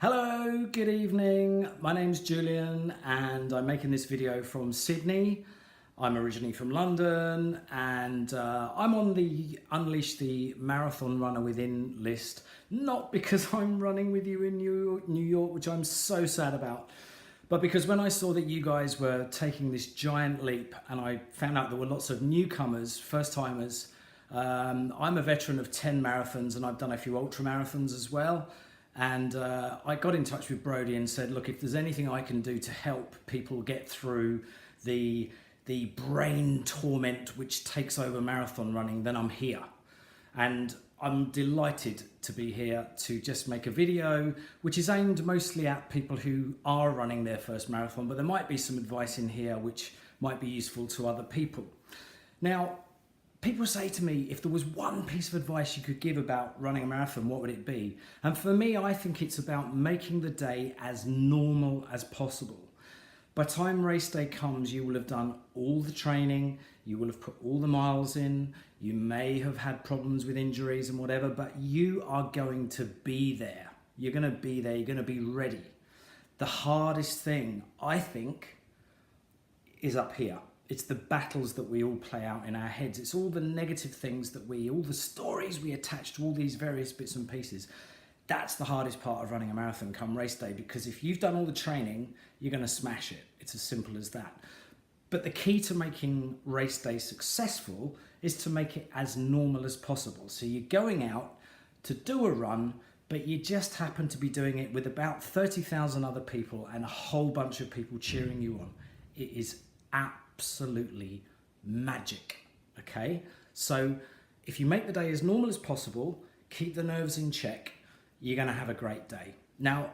Hello, good evening. My name's Julian and I'm making this video from Sydney. I'm originally from London and I'm on the Unleash the Marathon Runner Within list, not because I'm running with you in New York, which I'm so sad about, but because when I saw that you guys were taking this giant leap and I found out there were lots of newcomers, first timers. I'm a veteran of 10 marathons and I've done a few ultra marathons as well. And I got in touch with Brodie and said, look, if there's anything I can do to help people get through the brain torment which takes over marathon running, then I'm here. And I'm delighted to be here to just make a video which is aimed mostly at people who are running their first marathon, but there might be some advice in here which might be useful to other people. Now, people say to me, if there was one piece of advice you could give about running a marathon, what would it be? And for me, I think it's about making the day as normal as possible. By the time race day comes, you will have done all the training, you will have put all the miles in, you may have had problems with injuries and whatever, but you are going to be there. You're going to be there, you're going to be ready. The hardest thing, I think, is up here. It's the battles that we all play out in our heads. It's all the negative things that all the stories we attach to all these various bits and pieces. That's the hardest part of running a marathon come race day, because if you've done all the training, you're going to smash it. It's as simple as that. But the key to making race day successful is to make it as normal as possible. So you're going out to do a run, but you just happen to be doing it with about 30,000 other people and a whole bunch of people cheering you on. It is absolutely magic, okay? So if you make the day as normal as possible, keep the nerves in check, you're gonna have a great day. Now,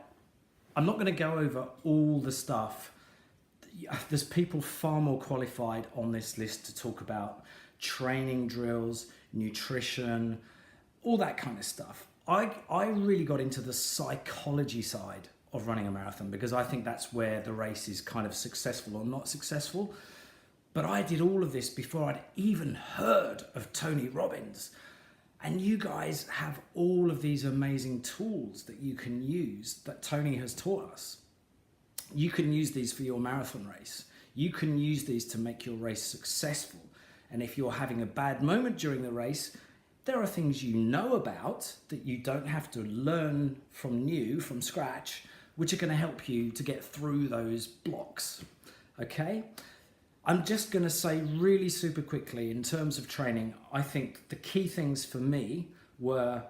I'm not gonna go over all the stuff. There's people far more qualified on this list to talk about training drills, nutrition, all that kind of stuff. I really got into the psychology side of running a marathon because I think that's where the race is kind of successful or not successful. But I did all of this before I'd even heard of Tony Robbins. And you guys have all of these amazing tools that you can use that Tony has taught us. You can use these for your marathon race. You can use these to make your race successful. And if you're having a bad moment during the race, there are things you know about that you don't have to learn from scratch, which are going to help you to get through those blocks, okay? I'm just going to say really super quickly in terms of training, I think the key things for me were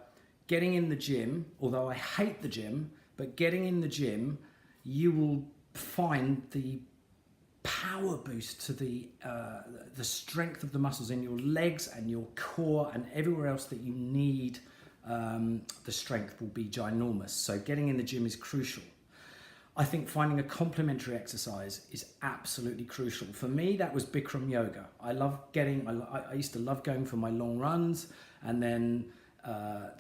getting in the gym. Although I hate the gym, but getting in the gym, you will find the power boost to the strength of the muscles in your legs and your core and everywhere else that you need. The strength will be ginormous. So getting in the gym is crucial. I think finding a complementary exercise is absolutely crucial. For me, that was Bikram yoga. I used to love going for my long runs and then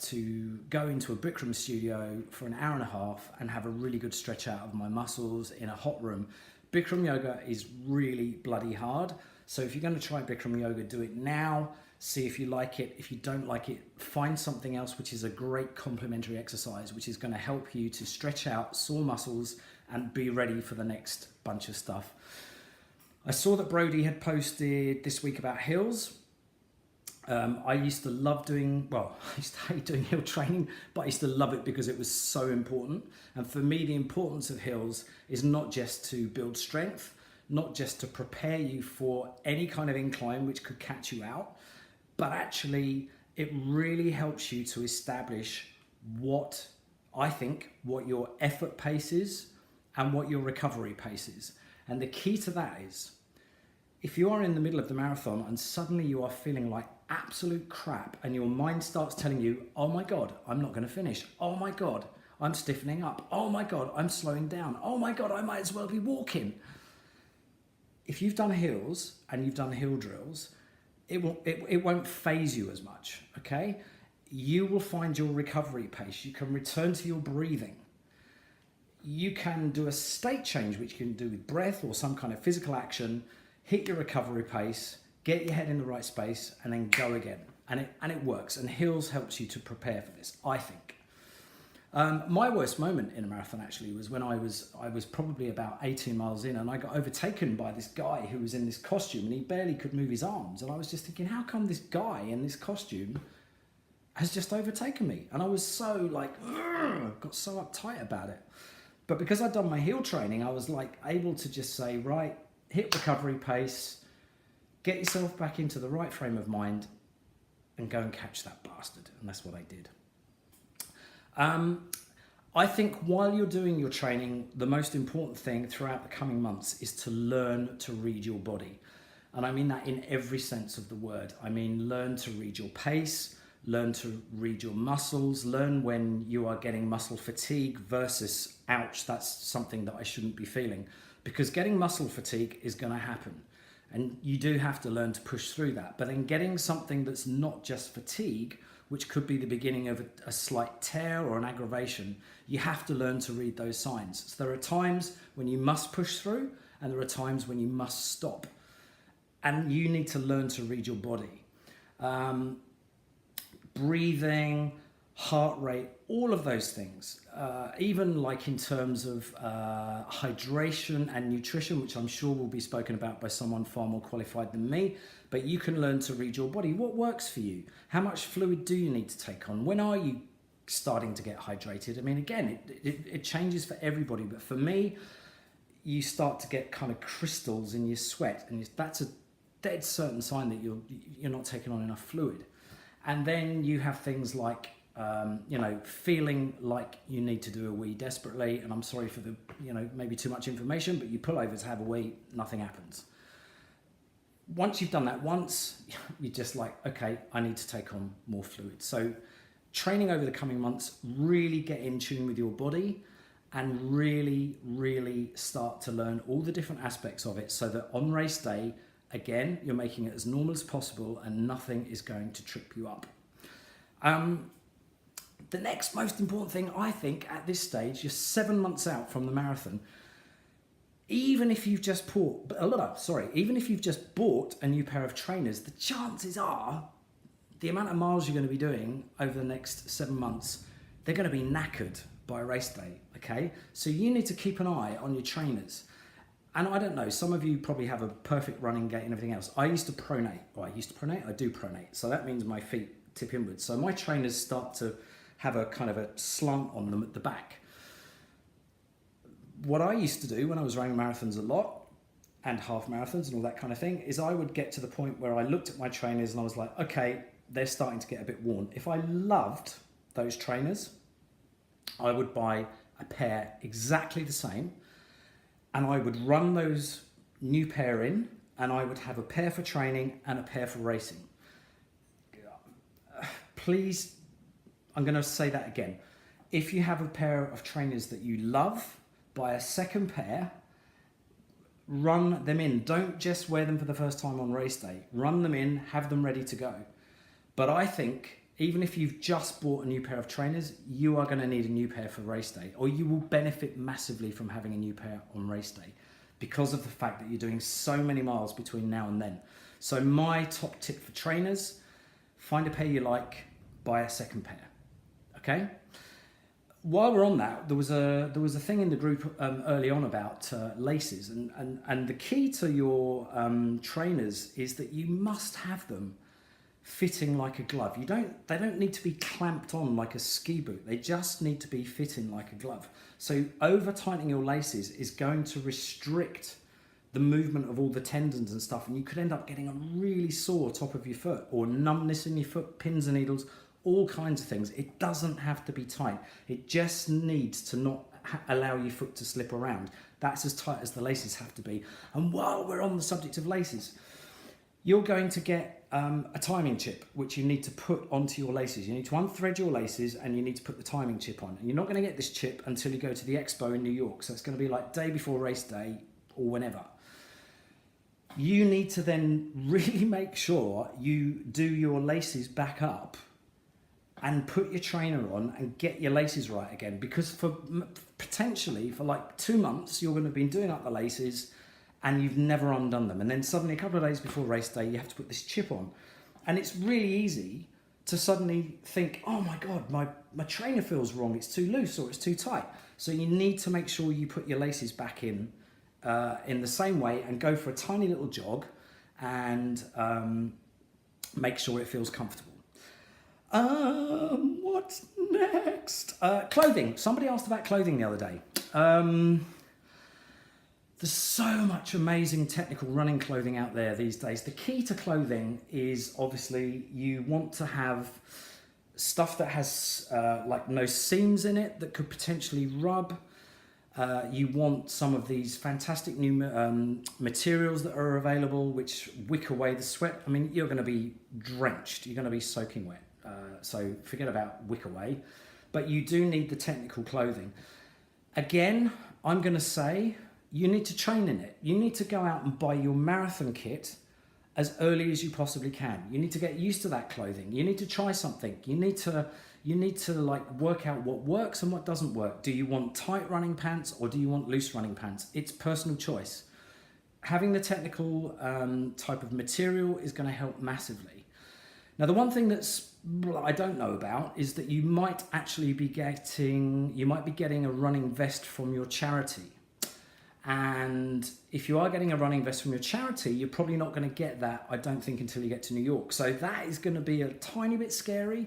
to go into a Bikram studio for an hour and a half and have a really good stretch out of my muscles in a hot room. Bikram yoga is really bloody hard. So if you're going to try Bikram yoga, do it now. See if you like it. If you don't like it, find something else which is a great complementary exercise, which is going to help you to stretch out sore muscles and be ready for the next bunch of stuff. I saw that Brodie had posted this week about hills. I used to love doing, I used to hate doing hill training, but I used to love it because it was so important. And for me, the importance of hills is not just to build strength, not just to prepare you for any kind of incline which could catch you out, but actually it really helps you to establish what your effort pace is and what your recovery pace is. And the key to that is, if you are in the middle of the marathon and suddenly you are feeling like absolute crap and your mind starts telling you, oh my God, I'm not gonna finish. Oh my God, I'm stiffening up. Oh my God, I'm slowing down. Oh my God, I might as well be walking. If you've done hills and you've done hill drills, it won't phase you as much, okay? You will find your recovery pace. You can return to your breathing. You can do a state change, which you can do with breath or some kind of physical action, hit your recovery pace, get your head in the right space, and then go again. And it works. And hills helps you to prepare for this, I think. My worst moment in a marathon actually was when I was probably about 18 miles in, and I got overtaken by this guy who was in this costume, and he barely could move his arms. And I was just thinking, how come this guy in this costume has just overtaken me? And I was so like, got so uptight about it. But because I'd done my heel training, I was like able to just say, right, hit recovery pace, get yourself back into the right frame of mind, and go and catch that bastard. And that's what I did. I think while you're doing your training, the most important thing throughout the coming months is to learn to read your body. And I mean that in every sense of the word. I mean, learn to read your pace, learn to read your muscles, learn when you are getting muscle fatigue versus, ouch, that's something that I shouldn't be feeling. Because getting muscle fatigue is going to happen. And you do have to learn to push through that. But then getting something that's not just fatigue, which could be the beginning of a slight tear or an aggravation, you have to learn to read those signs. So there are times when you must push through, and there are times when you must stop. And you need to learn to read your body. Breathing, heart rate, all of those things. Even like in terms of hydration and nutrition, which I'm sure will be spoken about by someone far more qualified than me, but you can learn to read your body. What works for you? How much fluid do you need to take on? When are you starting to get hydrated? I mean, again, it changes for everybody, but for me, you start to get kind of crystals in your sweat, and that's a dead certain sign that you're not taking on enough fluid. And then you have things like feeling like you need to do a wee desperately, and I'm sorry for the, maybe too much information, but you pull over to have a wee, nothing happens. Once you've done that once, you're just like, okay, I need to take on more fluid. So training over the coming months, really get in tune with your body and really, really start to learn all the different aspects of it so that on race day, again, you're making it as normal as possible and nothing is going to trip you up. The next most important thing, I think, at this stage, you're 7 months out from the marathon. Even if you've just bought a new pair of trainers, the chances are the amount of miles you're going to be doing over the next 7 months, they're going to be knackered by race day, okay? So you need to keep an eye on your trainers. And I don't know, some of you probably have a perfect running gait and everything else. I do pronate. So that means my feet tip inwards. So my trainers start to have a kind of a slant on them at the back. What I used to do when I was running marathons a lot, and half marathons and all that kind of thing, is I would get to the point where I looked at my trainers and I was like, okay, they're starting to get a bit worn. If I loved those trainers, I would buy a pair exactly the same, and I would run those new pair in, and I would have a pair for training and a pair for racing. Please, I'm going to say that again. If you have a pair of trainers that you love, buy a second pair, run them in. Don't just wear them for the first time on race day. Run them in, have them ready to go. But I think even if you've just bought a new pair of trainers, you are going to need a new pair for race day, or you will benefit massively from having a new pair on race day because of the fact that you're doing so many miles between now and then. So my top tip for trainers, find a pair you like, buy a second pair, okay? While we're on that, there was a thing in the group early on about laces, and the key to your trainers is that you must have them fitting like a glove. They don't need to be clamped on like a ski boot. They just need to be fitting like a glove. So over tightening your laces is going to restrict the movement of all the tendons and stuff, and you could end up getting a really sore top of your foot or numbness in your foot, pins and needles, all kinds of things. It doesn't have to be tight. It just needs to not allow your foot to slip around. That's as tight as the laces have to be. And while we're on the subject of laces, you're going to get a timing chip, which you need to put onto your laces. You need to unthread your laces and you need to put the timing chip on. And you're not going to get this chip until you go to the expo in New York. So it's going to be like day before race day or whenever. You need to then really make sure you do your laces back up and put your trainer on and get your laces right again, because potentially for like 2 months you're going to be doing up the laces and you've never undone them, and then suddenly a couple of days before race day you have to put this chip on. And it's really easy to suddenly think, oh my God, my trainer feels wrong, it's too loose or it's too tight. So you need to make sure you put your laces back in the same way and go for a tiny little jog and make sure it feels comfortable. What's next? Clothing. Somebody asked about clothing the other day. There's so much amazing technical running clothing out there these days. The key to clothing is obviously you want to have stuff that has like no seams in it that could potentially rub. You want some of these fantastic new materials that are available which wick away the sweat. I mean, you're going to be drenched. You're going to be soaking wet. So forget about wick away. But you do need the technical clothing. Again, I'm going to say you need to train in it. You need to go out and buy your marathon kit as early as you possibly can. You need to get used to that clothing. You need to try something. You need to like work out what works and what doesn't work. Do you want tight running pants or do you want loose running pants? It's personal choice. Having the technical type of material is going to help massively. Now, the one thing that's I don't know about is that you might actually be getting a running vest from your charity. And if you are getting a running vest from your charity, you're probably not going to get that, I don't think, until you get to New York. So that is going to be a tiny bit scary.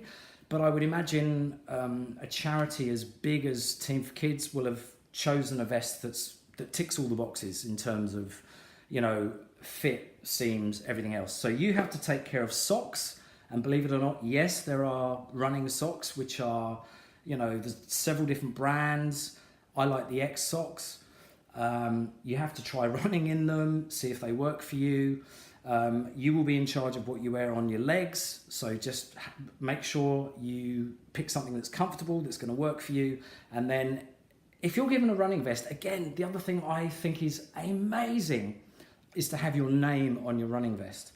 But I would imagine a charity as big as Team for Kids will have chosen a vest that ticks all the boxes in terms of, you know, fit, seams, everything else. So you have to take care of socks. And believe it or not, yes, there are running socks, which are, you know, there's several different brands. I like the X socks. You have to try running in them, see if they work for you. You will be in charge of what you wear on your legs. So just make sure you pick something that's comfortable, that's going to work for you. And then if you're given a running vest, again, the other thing I think is amazing is to have your name on your running vest.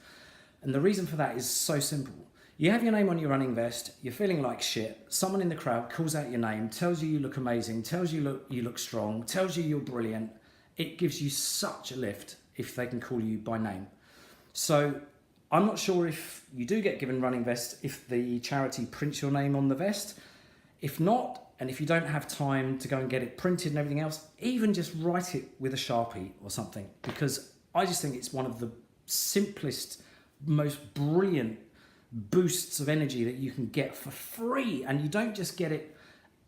And the reason for that is so simple. You have your name on your running vest, you're feeling like shit, someone in the crowd calls out your name, tells you look amazing, tells you you look strong, tells you you're brilliant. It gives you such a lift if they can call you by name. So I'm not sure if you do get given running vests, if the charity prints your name on the vest. If not, and if you don't have time to go and get it printed and everything else, even just write it with a Sharpie or something, because I just think it's one of the simplest, most brilliant boosts of energy that you can get for free. And you don't just get it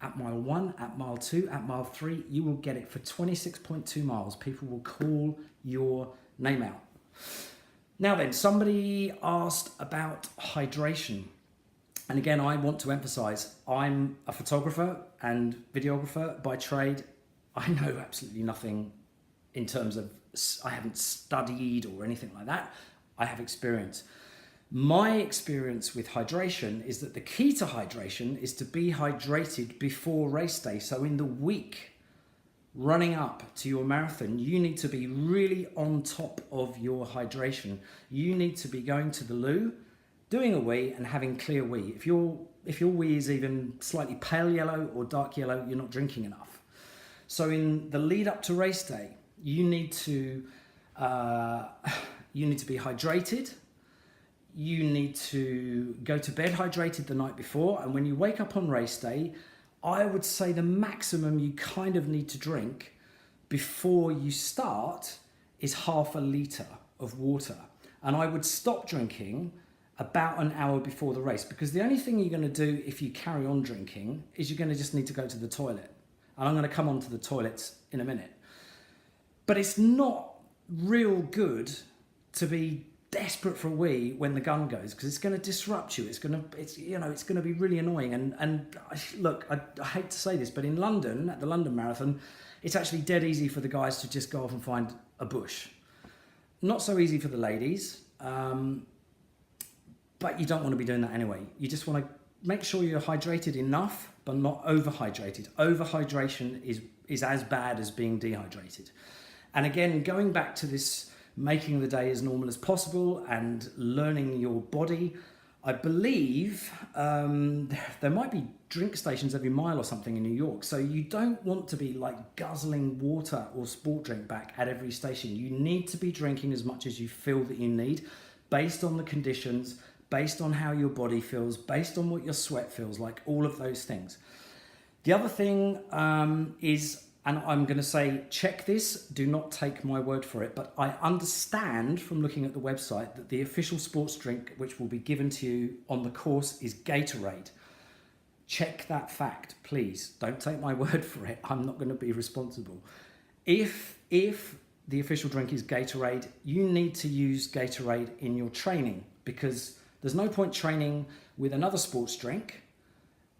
at mile 1, at mile 2, at mile 3. You will get it for 26.2 miles. People will call your name out. Now then, somebody asked about hydration. And again, I want to emphasize, I'm a photographer and videographer by trade. I know absolutely nothing in terms of, I haven't studied or anything like that. I have experience. My experience with hydration is that the key to hydration is to be hydrated before race day. So in the week running up to your marathon, you need to be really on top of your hydration. You need to be going to the loo, doing a wee and having clear wee. If your wee is even slightly pale yellow or dark yellow, you're not drinking enough. So in the lead up to race day, you need to be hydrated. You need to go to bed hydrated the night before. And when you wake up on race day, I would say the maximum you kind of need to drink before you start is half a litre of water. And I would stop drinking about an hour before the race, because the only thing you're going to do if you carry on drinking is you're going to just need to go to the toilet. And I'm going to come on to the toilets in a minute. But it's not real good to be desperate for a wee when the gun goes, because it's going to disrupt you. It's going to be really annoying. And look, I hate to say this, but in London, at the London Marathon, it's actually dead easy for the guys to just go off and find a bush. Not so easy for the ladies, but you don't want to be doing that anyway. You just want to make sure you're hydrated enough, but not overhydrated. Overhydration is as bad as being dehydrated. And again, going back to this making the day as normal as possible and learning your body, I believe there might be drink stations every mile or something in New York. So you don't want to be like guzzling water or sport drink back at every station. You need to be drinking as much as you feel that you need, based on the conditions, based on how your body feels, based on what your sweat feels like, all of those things. The other thing is, and I'm going to say, check this, do not take my word for it, but I understand from looking at the website that the official sports drink which will be given to you on the course is Gatorade. Check that fact, please. Don't take my word for it. I'm not going to be responsible. If the official drink is Gatorade, you need to use Gatorade in your training, because there's no point training with another sports drink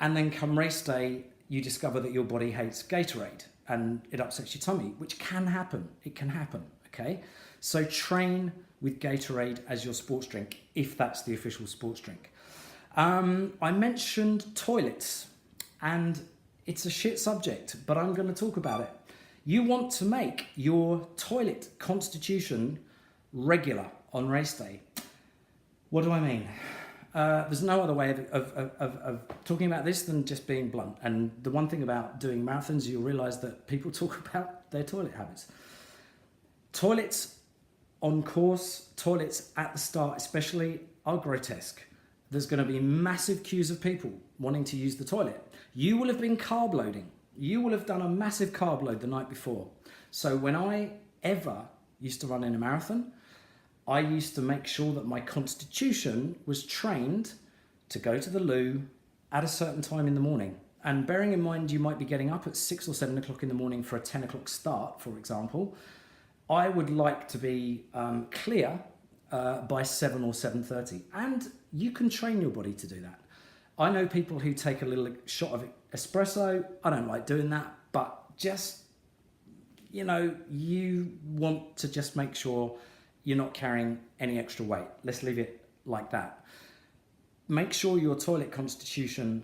and then come race day, you discover that your body hates Gatorade and it upsets your tummy, which can happen. It can happen, okay? So train with Gatorade as your sports drink, if that's the official sports drink. I mentioned toilets, and it's a shit subject, but I'm going to talk about it. You want to make your toilet constitution regular on race day. What do I mean? There's no other way of talking about this than just being blunt. And the one thing about doing marathons, you'll realize that people talk about their toilet habits. Toilets on course, toilets at the start especially, are grotesque. There's going to be massive queues of people wanting to use the toilet. You will have been carb loading. You will have done a massive carb load the night before. So when I ever used to run in a marathon, I used to make sure that my constitution was trained to go to the loo at a certain time in the morning. And bearing in mind you might be getting up at 6 or 7 o'clock in the morning for a 10 o'clock start, for example, I would like to be clear by 7 or 7:30. And you can train your body to do that. I know people who take a little shot of espresso. I don't like doing that, but just, you know, you want to just make sure you're not carrying any extra weight. Let's leave it like that. Make sure your toilet constitution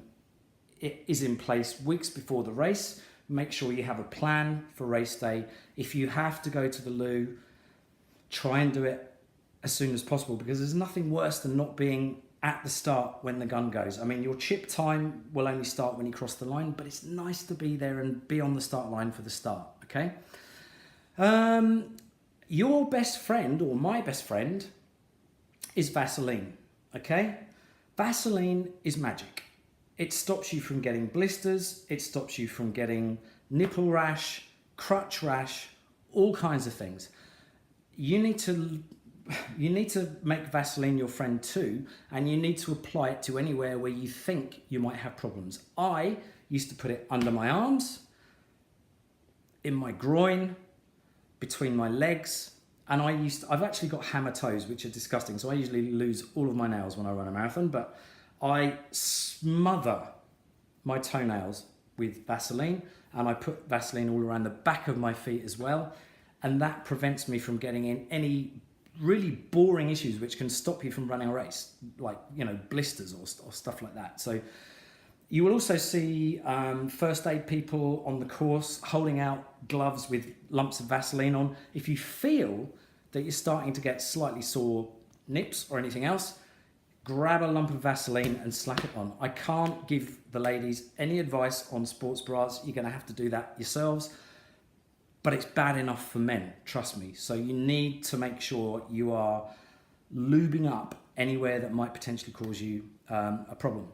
is in place weeks before the race. Make sure you have a plan for race day. If you have to go to the loo, try and do it as soon as possible, because there's nothing worse than not being at the start when the gun goes. I mean, your chip time will only start when you cross the line, but it's nice to be there and be on the start line for the start, okay? Your best friend, or my best friend, is Vaseline, okay? Vaseline is magic. It stops you from getting blisters, it stops you from getting nipple rash, crutch rash, all kinds of things. You need to make Vaseline your friend too, and you need to apply it to anywhere where you think you might have problems. I used to put it under my arms, in my groin, between my legs, and I've actually got hammer toes, which are disgusting, so I usually lose all of my nails when I run a marathon, but I smother my toenails with Vaseline, and I put Vaseline all around the back of my feet as well, and that prevents me from getting in any really boring issues which can stop you from running a race, like, you know, blisters or stuff like that. So you will also see first aid people on the course holding out gloves with lumps of Vaseline on. If you feel that you're starting to get slightly sore nips or anything else, grab a lump of Vaseline and slap it on. I can't give the ladies any advice on sports bras. You're going to have to do that yourselves. But it's bad enough for men, trust me. So you need to make sure you are lubing up anywhere that might potentially cause you a problem.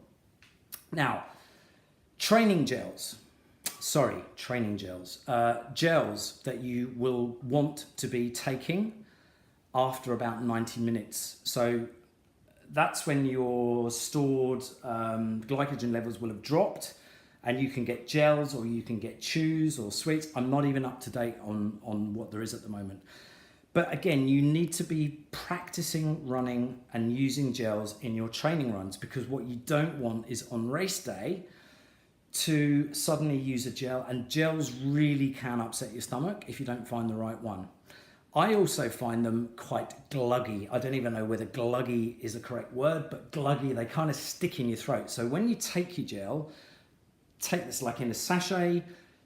Now, training gels. Gels that you will want to be taking after about 90 minutes. So that's when your stored glycogen levels will have dropped, and you can get gels or you can get chews or sweets. I'm not even up to date on what there is at the moment. But again, you need to be practicing running and using gels in your training runs, because what you don't want is on race day to suddenly use a gel, and gels really can upset your stomach if you don't find the right one. I also find them quite gluggy. I don't even know whether gluggy is the correct word, but gluggy, they kind of stick in your throat. So when you take your gel, take this like in a sachet,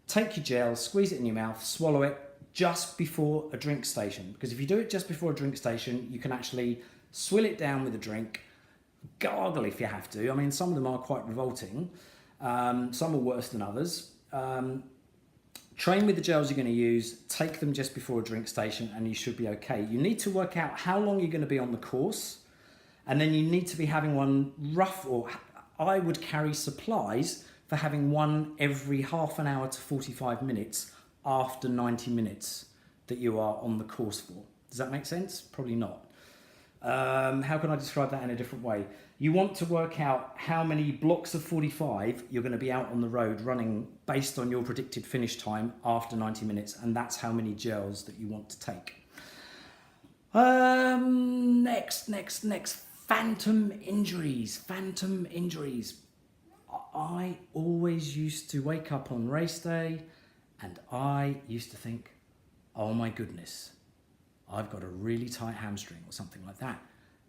take your gel, squeeze it in your mouth, swallow it just before a drink station. Because if you do it just before a drink station, you can actually swill it down with a drink, gargle if you have to. I mean, some of them are quite revolting. Some are worse than others. Train with the gels you're going to use, take them just before a drink station, and you should be okay. You need to work out how long you're going to be on the course And then you need to be having one rough, or I would carry supplies for having one every half an hour to 45 minutes after 90 minutes that you are on the course for. Does that make sense? Probably not. How can I describe that in a different way? You want to work out how many blocks of 45 you're going to be out on the road running based on your predicted finish time after 90 minutes, and that's how many gels that you want to take. Next. Phantom injuries. I always used to wake up on race day and I used to think, oh my goodness, I've got a really tight hamstring or something like that.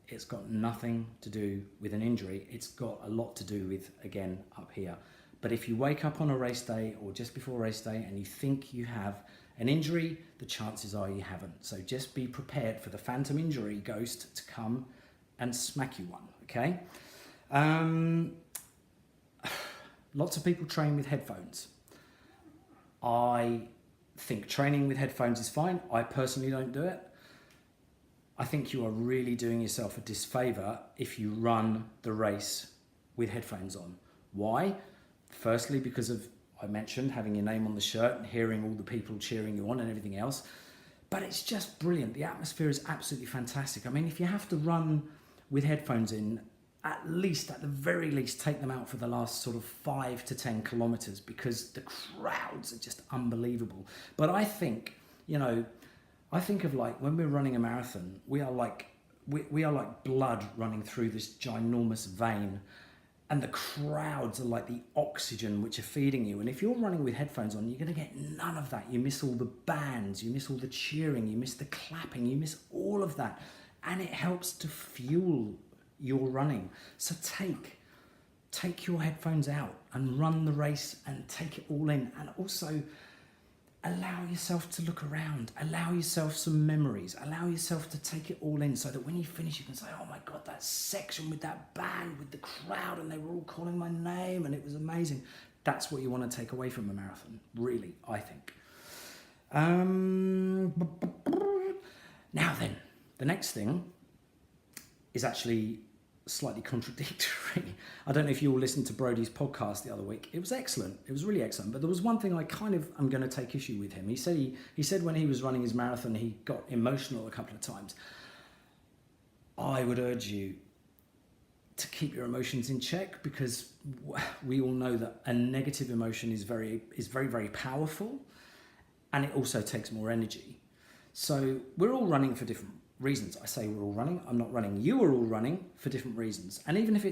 It's got nothing to do with an injury. It's got a lot to do with, again, up here. But if you wake up on a race day or just before race day and you think you have an injury, the chances are you haven't. So just be prepared for the phantom injury ghost to come and smack you one, okay? Lots of people train with headphones. I think training with headphones is fine. I personally don't do it. I think you are really doing yourself a disfavour if you run the race with headphones on. Why? Firstly, because of, I mentioned, having your name on the shirt and hearing all the people cheering you on and everything else. But it's just brilliant. The atmosphere is absolutely fantastic. I mean, if you have to run with headphones in, at the very least, take them out for the last sort of 5 to 10 kilometres, because the crowds are just unbelievable. But I think, I think of like when we're running a marathon, we are like blood running through this ginormous vein, and the crowds are like the oxygen which are feeding you. And if you're running with headphones on, you're going to get none of that. You miss all the bands, you miss all the cheering, you miss the clapping, you miss all of that, and it helps to fuel your running. So take your headphones out and run the race and take it all in, and also allow yourself to look around, allow yourself some memories, allow yourself to take it all in, so that when you finish you can say, oh my God, that section with that band, with the crowd, and they were all calling my name and it was amazing. That's what you want to take away from a marathon, really, I think. Now then, the next thing is actually slightly contradictory. I don't know if you all listened to Brody's podcast the other week. It was excellent. It was really excellent. But there was one thing I kind of am going to take issue with him. He said when he was running his marathon, he got emotional a couple of times. I would urge you to keep your emotions in check, because we all know that a negative emotion is very, very powerful, and it also takes more energy. So we're all running for different reasons. I say we're all running. I'm not running. You are all running for different reasons. And even if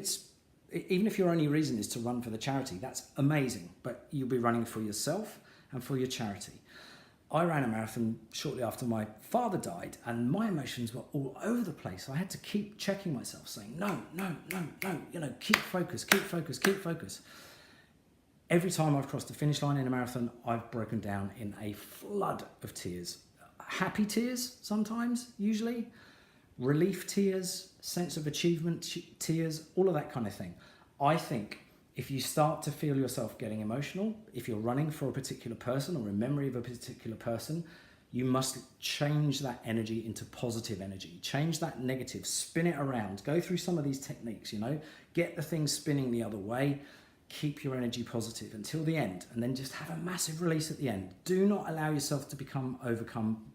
your only reason is to run for the charity, that's amazing. But you'll be running for yourself and for your charity. I ran a marathon shortly after my father died, and my emotions were all over the place. I had to keep checking myself, saying, no, keep focus. Every time I've crossed the finish line in a marathon, I've broken down in a flood of tears. Happy tears sometimes, usually, relief tears, sense of achievement tears, all of that kind of thing. I think if you start to feel yourself getting emotional, if you're running for a particular person or in memory of a particular person, you must change that energy into positive energy. Change that negative, spin it around, go through some of these techniques, get the thing spinning the other way, keep your energy positive until the end, and then just have a massive release at the end. Do not allow yourself to become overcome,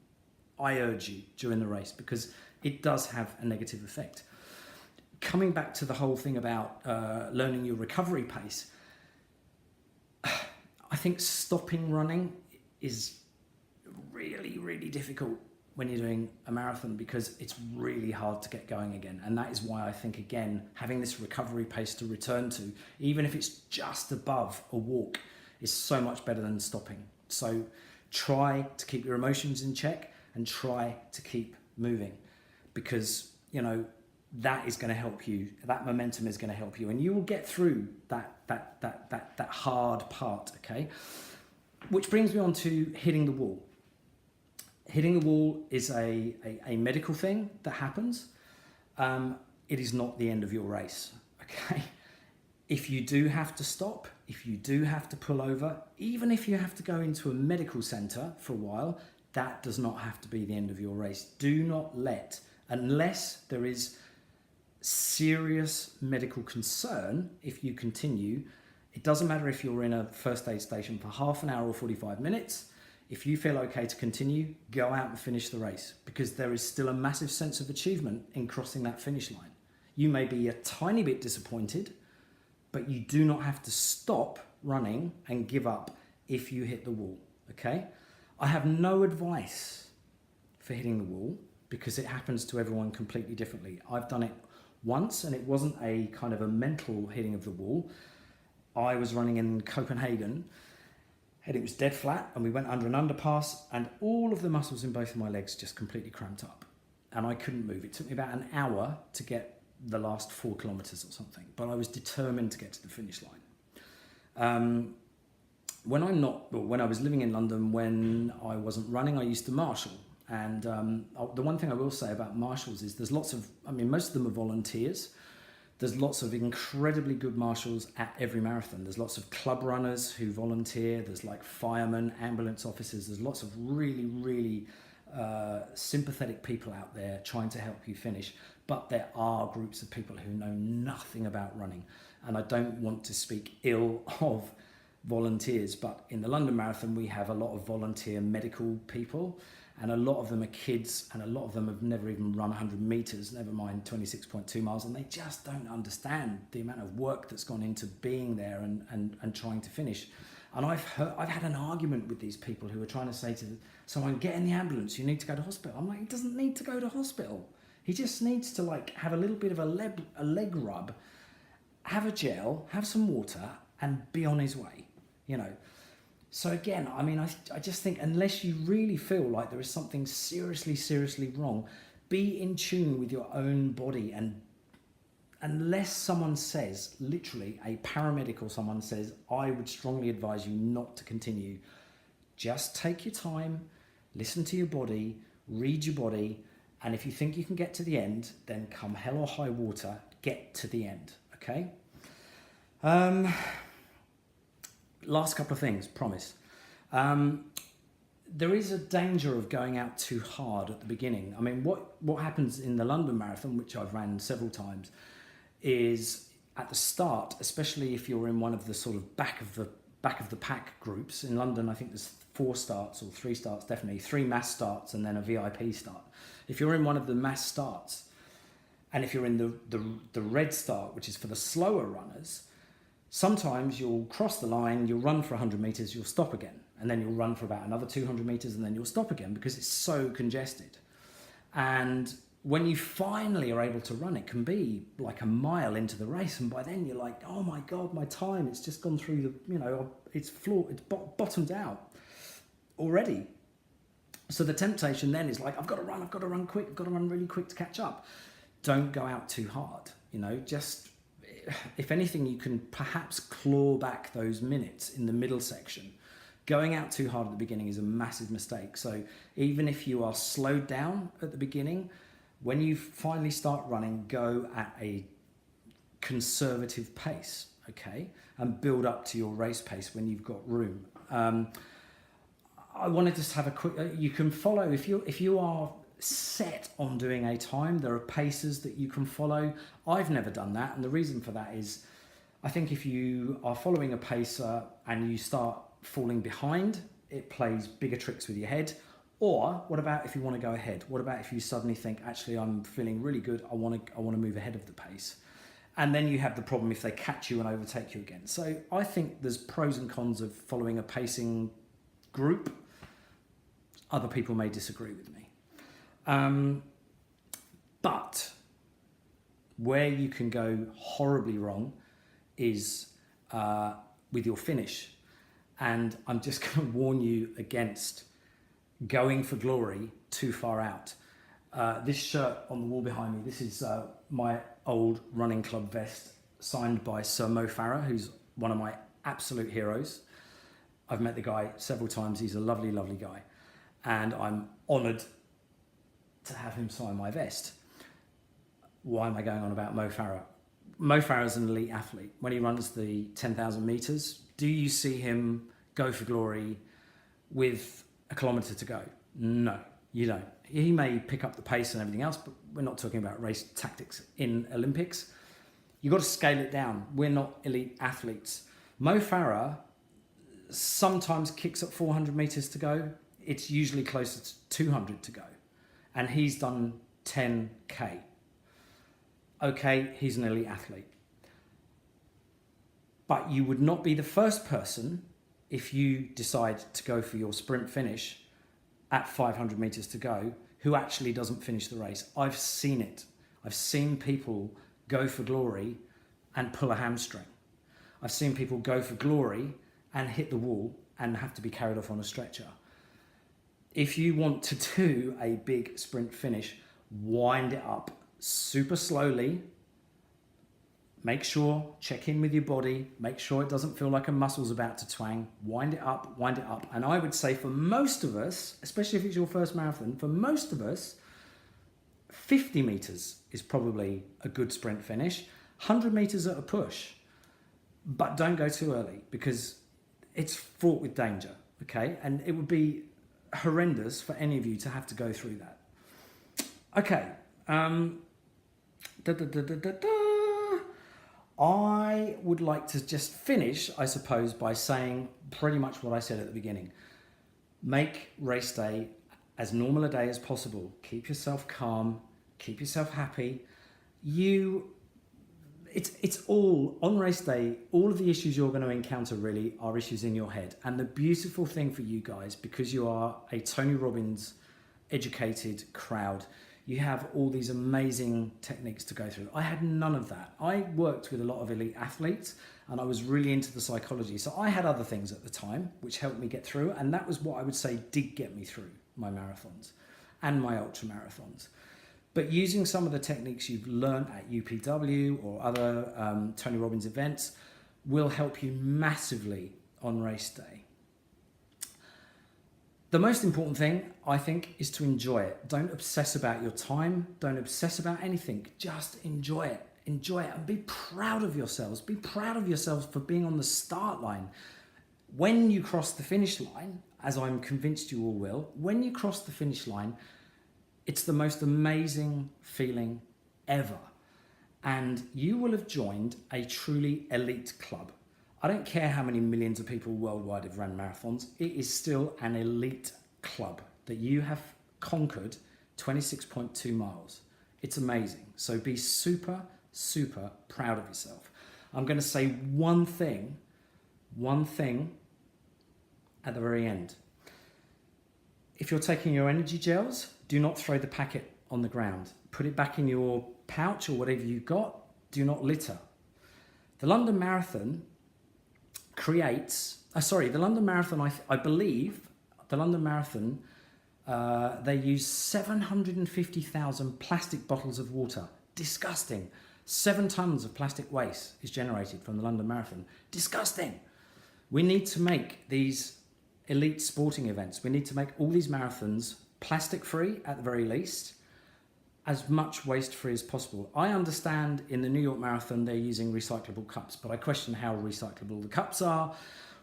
I urge you, during the race, because it does have a negative effect. Coming back to the whole thing about learning your recovery pace, I think stopping running is really, really difficult when you're doing a marathon, because it's really hard to get going again. And that is why I think, again, having this recovery pace to return to, even if it's just above a walk, is so much better than stopping. So try to keep your emotions in check and try to keep moving, because, that is going to help you. That momentum is going to help you, and you will get through that hard part, okay? Which brings me on to hitting the wall. Hitting the wall is a medical thing that happens. It is not the end of your race, okay? If you do have to stop, if you do have to pull over, even if you have to go into a medical centre for a while, that does not have to be the end of your race. Do not let, unless there is serious medical concern if you continue. It doesn't matter if you're in a first aid station for half an hour or 45 minutes. If you feel okay to continue, go out and finish the race, because there is still a massive sense of achievement in crossing that finish line. You may be a tiny bit disappointed, but you do not have to stop running and give up if you hit the wall, okay? I have no advice for hitting the wall because it happens to everyone completely differently. I've done it once and it wasn't a kind of a mental hitting of the wall. I was running in Copenhagen and it was dead flat and we went under an underpass and all of the muscles in both of my legs just completely cramped up and I couldn't move. It took me about an hour to get the last 4 kilometers or something, but I was determined to get to the finish line. When I was living in London, when I wasn't running, I used to marshal. And the one thing I will say about marshals is there's lots of, most of them are volunteers. There's lots of incredibly good marshals at every marathon. There's lots of club runners who volunteer. There's like firemen, ambulance officers. There's lots of really, really sympathetic people out there trying to help you finish. But there are groups of people who know nothing about running. And I don't want to speak ill of volunteers, but in the London Marathon, we have a lot of volunteer medical people. And a lot of them are kids, and a lot of them have never even run 100 meters, never mind 26.2 miles, and they just don't understand the amount of work that's gone into being there and trying to finish. And I've had an argument with these people who are trying to say to someone, get in the ambulance, you need to go to hospital. I'm like, he doesn't need to go to hospital. He just needs to like have a little bit of a leg rub, have a gel, have some water, and be on his way, you know. So again, I just think unless you really feel like there is something seriously wrong, be in tune with your own body. And unless someone says, literally a paramedic or someone says, I would strongly advise you not to continue, just take your time, listen to your body, read your body. And if you think you can get to the end, then come hell or high water, get to the end, okay? Last couple of things, promise. There is a danger of going out too hard at the beginning. What happens in the London Marathon, which I've ran several times, is at the start, especially if you're in one of the sort of back of the pack groups. In London, I think there's 4 starts or 3 starts, definitely 3 mass starts and then a VIP start. If you're in one of the mass starts, and if you're in the red start, which is for the slower runners, sometimes you'll cross the line, you'll run for 100 meters, you'll stop again. And then you'll run for about another 200 meters and then you'll stop again because it's so congested. And when you finally are able to run, it can be like a mile into the race. And by then you're like, oh my God, my time, it's just gone through it's bottomed out already. So the temptation then is like, I've got to run quick, I've got to run really quick to catch up. Don't go out too hard, just, if anything, you can perhaps claw back those minutes in the middle section. Going out too hard at the beginning is a massive mistake. So even if you are slowed down at the beginning, when you finally start running, go at a conservative pace, okay? And build up to your race pace when you've got room. I want to just have a quick, you can follow, if you are set on doing a time, there are paces that you can follow. I've never done that, and the reason for that is I think if you are following a pacer and you start falling behind, it plays bigger tricks with your head. Or what about if you want to go ahead? What about if you suddenly think, actually, I'm feeling really good, I want to move ahead of the pace? And then you have the problem if they catch you and overtake you again. So I think there's pros and cons of following a pacing group. Other people may disagree with me. But where you can go horribly wrong is with your finish. And I'm just going to warn you against going for glory too far out. This shirt on the wall behind me, this is my old running club vest signed by Sir Mo Farah, who's one of my absolute heroes. I've met the guy several times. He's a lovely, lovely guy. And I'm honoured to have him sign my vest. Why am I going on about Mo Farah? Mo Farah is an elite athlete. When he runs the 10,000 meters, do you see him go for glory with a kilometer to go? No, You don't. He may pick up the pace and everything else, but we're not talking about race tactics in Olympics. You've got to scale it down. We're not elite athletes. Mo Farah sometimes kicks at 400 meters to go. It's usually closer to 200 to go. And he's done 10K. Okay, he's an elite athlete. But you would not be the first person if you decide to go for your sprint finish at 500 meters to go who actually doesn't finish the race. I've seen it. I've seen people go for glory and pull a hamstring. I've seen people go for glory and hit the wall and have to be carried off on a stretcher. If you want to do a big sprint finish, wind it up super slowly. Make sure, check in with your body, make sure it doesn't feel like a muscle's about to twang. Wind it up. And I would say for most of us, especially if it's your first marathon, for most of us, 50 meters is probably a good sprint finish. 100 meters at a push. But don't go too early because it's fraught with danger, okay? And it would be horrendous for any of you to have to go through that. Okay. I would like to just finish, I suppose, by saying pretty much what I said at the beginning. Make race day as normal a day as possible. Keep yourself calm. Keep yourself happy. It's all, on race day, all of the issues you're going to encounter really are issues in your head. And the beautiful thing for you guys, because you are a Tony Robbins educated crowd, you have all these amazing techniques to go through. I had none of that. I worked with a lot of elite athletes and I was really into the psychology. So I had other things at the time which helped me get through. And that was what I would say did get me through my marathons and my ultra marathons. But using some of the techniques you've learned at UPW or other Tony Robbins events will help you massively on race day. The most important thing, I think, is to enjoy it. Don't obsess about your time. Don't obsess about anything. Just enjoy it. Enjoy it and be proud of yourselves. Be proud of yourselves for being on the start line. When you cross the finish line, as I'm convinced you all will, when you cross the finish line, it's the most amazing feeling ever. And you will have joined a truly elite club. I don't care how many millions of people worldwide have run marathons. It is still an elite club that you have conquered 26.2 miles. It's amazing. So be super, super proud of yourself. I'm going to say one thing at the very end. If you're taking your energy gels, do not throw the packet on the ground. Put it back in your pouch or whatever you've got. Do not litter. The London Marathon I believe the London Marathon, they use 750,000 plastic bottles of water. Disgusting. 7 tons of plastic waste is generated from the London Marathon. Disgusting. We need to make these elite sporting events, we need to make all these marathons plastic free at the very least, as much waste free as possible. I understand in the New York Marathon they're using recyclable cups, but I question how recyclable the cups are.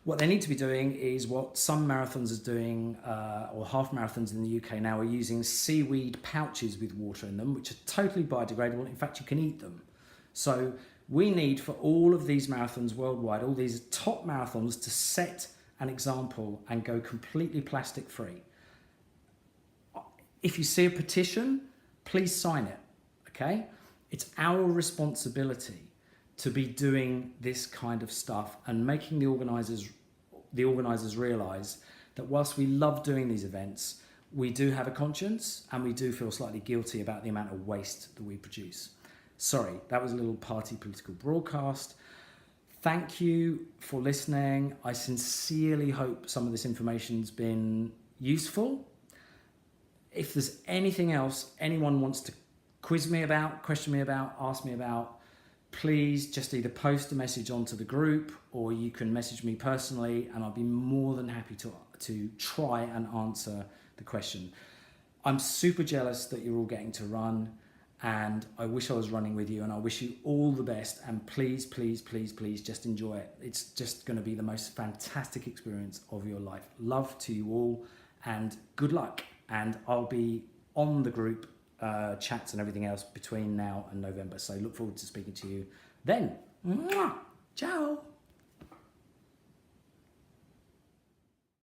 What they need to be doing is what some marathons are doing, or half marathons in the UK now are using seaweed pouches with water in them, which are totally biodegradable. In fact, you can eat them. So we need for all of these marathons worldwide, all these top marathons, to set an example and go completely plastic free. If you see a petition, please sign it, okay? It's our responsibility to be doing this kind of stuff and making the organisers realise that whilst we love doing these events, we do have a conscience and we do feel slightly guilty about the amount of waste that we produce. Sorry, that was a little party political broadcast. Thank you for listening. I sincerely hope some of this information's been useful. If there's anything else anyone wants to quiz me about, question me about, ask me about, please just either post a message onto the group or you can message me personally and I'll be more than happy to try and answer the question. I'm super jealous that you're all getting to run and I wish I was running with you and I wish you all the best and please, please, please, please just enjoy it. It's just going to be the most fantastic experience of your life. Love to you all and good luck. and I'll be on the group chats and everything else between now and November. So look forward to speaking to you then. Mwah! Ciao.